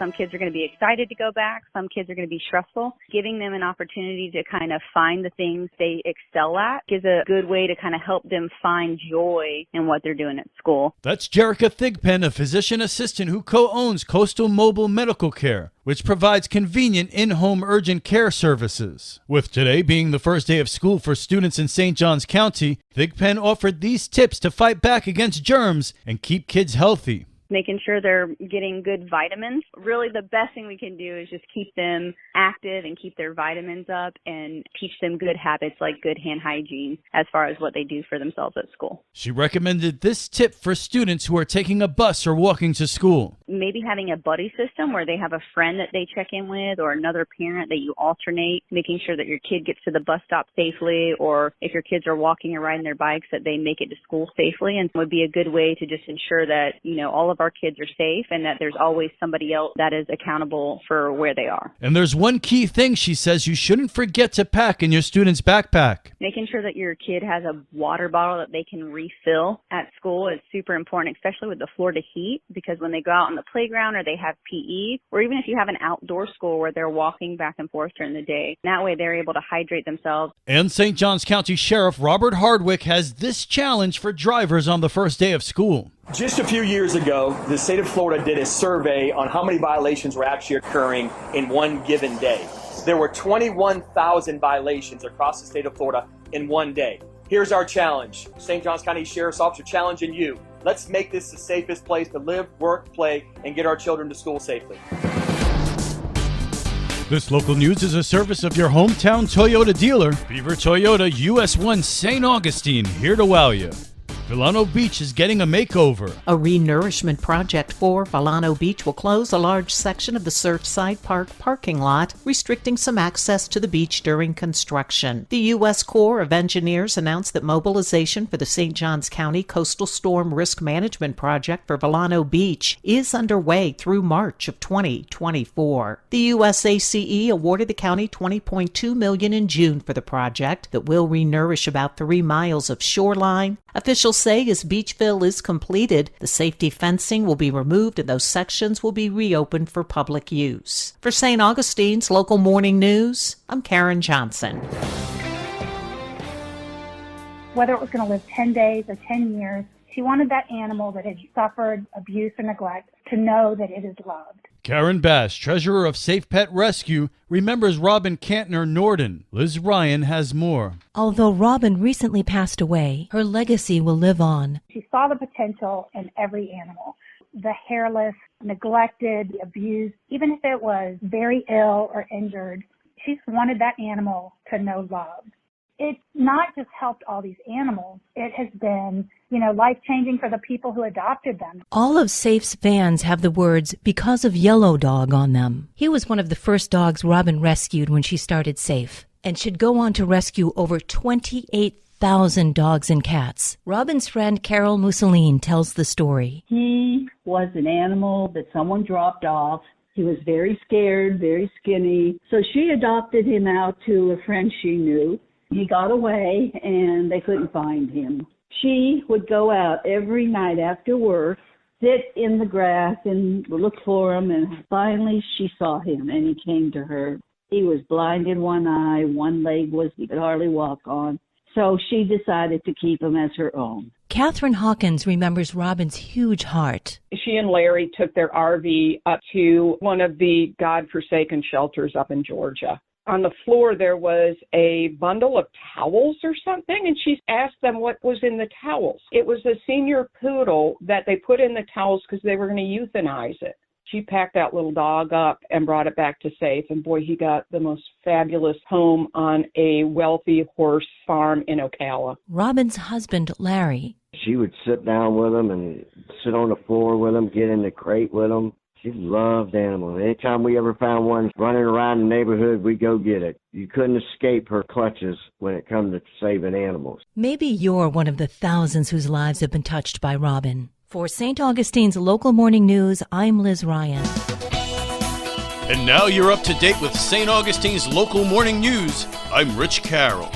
Some kids are going to be excited to go back. Some kids are going to be stressful. Giving them an opportunity to kind of find the things they excel at is a good way to kind of help them find joy in what they're doing at school. That's Jerica Thigpen, a physician assistant who co-owns Coastal Mobile Medical Care, which provides convenient in-home urgent care services. With today being the first day of school for students in St. Johns County, Thigpen offered these tips to fight back against germs and keep kids healthy. Making sure they're getting good vitamins. Really, the best thing we can do is just keep them active and keep their vitamins up and teach them good habits like good hand hygiene as far as what they do for themselves at school. She recommended this tip for students who are taking a bus or walking to school. Maybe having a buddy system where they have a friend that they check in with or another parent that you alternate, making sure that your kid gets to the bus stop safely, or if your kids are walking or riding their bikes, that they make it to school safely, and would be a good way to just ensure that, all of our kids are safe and that there's always somebody else that is accountable for where they are. And there's one key thing she says you shouldn't forget to pack in your student's backpack. Making sure that your kid has a water bottle that they can refill at school is super important, especially with the Florida heat, because when they go out on the playground or they have PE, or even if you have an outdoor school where they're walking back and forth during the day, that way they're able to hydrate themselves. And St. Johns County Sheriff Robert Hardwick has this challenge for drivers on the first day of school. Just a few years ago, the state of Florida did a survey on how many violations were actually occurring in one given day. There were 21,000 violations across the state of Florida in one day. Here's our challenge. St. Johns County Sheriff's Officer challenging you. Let's make this the safest place to live, work, play, and get our children to school safely. This local news is a service of your hometown Toyota dealer, Beaver Toyota US 1 St. Augustine, here to wow you. Vilano Beach is getting a makeover. A renourishment project for Vilano Beach will close a large section of the Surfside Park parking lot, restricting some access to the beach during construction. The U.S. Corps of Engineers announced that mobilization for the St. Johns County Coastal Storm Risk Management Project for Vilano Beach is underway through March of 2024. The USACE awarded the county $20.2 million in June for the project that will renourish about 3 miles of shoreline. Officials say as beach fill is completed, the safety fencing will be removed and those sections will be reopened for public use. For St. Augustine's Local Morning News, I'm Karen Johnson. Whether it was going to live 10 days or 10 years, she wanted that animal that had suffered abuse or neglect to know that it is loved. Karen Bass, treasurer of Safe Pet Rescue, remembers Robin Cantner Norden. Liz Ryan has more. Although Robin recently passed away, her legacy will live on. She saw the potential in every animal. The hairless, neglected, abused, even if it was very ill or injured, she just wanted that animal to know love. It's not just helped all these animals. It has been, life-changing for the people who adopted them. All of Safe's vans have the words, "Because of Yellow Dog" on them. He was one of the first dogs Robin rescued when she started Safe, and should go on to rescue over 28,000 dogs and cats. Robin's friend Carol Mussolini tells the story. He was an animal that someone dropped off. He was very scared, very skinny. So she adopted him out to a friend she knew. He got away and they couldn't find him. She would go out every night after work, sit in the grass and look for him, and finally she saw him and he came to her. He was blind in one eye, one leg he could hardly walk on. So she decided to keep him as her own. Catherine Hawkins remembers Robin's huge heart. She and Larry took their RV up to one of the godforsaken shelters up in Georgia. On the floor, there was a bundle of towels or something, and she asked them what was in the towels. It was a senior poodle that they put in the towels because they were going to euthanize it. She packed that little dog up and brought it back to Safe, and boy, he got the most fabulous home on a wealthy horse farm in Ocala. Robin's husband, Larry. She would sit down with him and sit on the floor with him, get in the crate with him. She loved animals. Anytime we ever found one running around the neighborhood, we'd go get it. You couldn't escape her clutches when it comes to saving animals. Maybe you're one of the thousands whose lives have been touched by Robin. For St. Augustine's Local Morning News, I'm Liz Ryan. And now you're up to date with St. Augustine's Local Morning News. I'm Rich Carroll.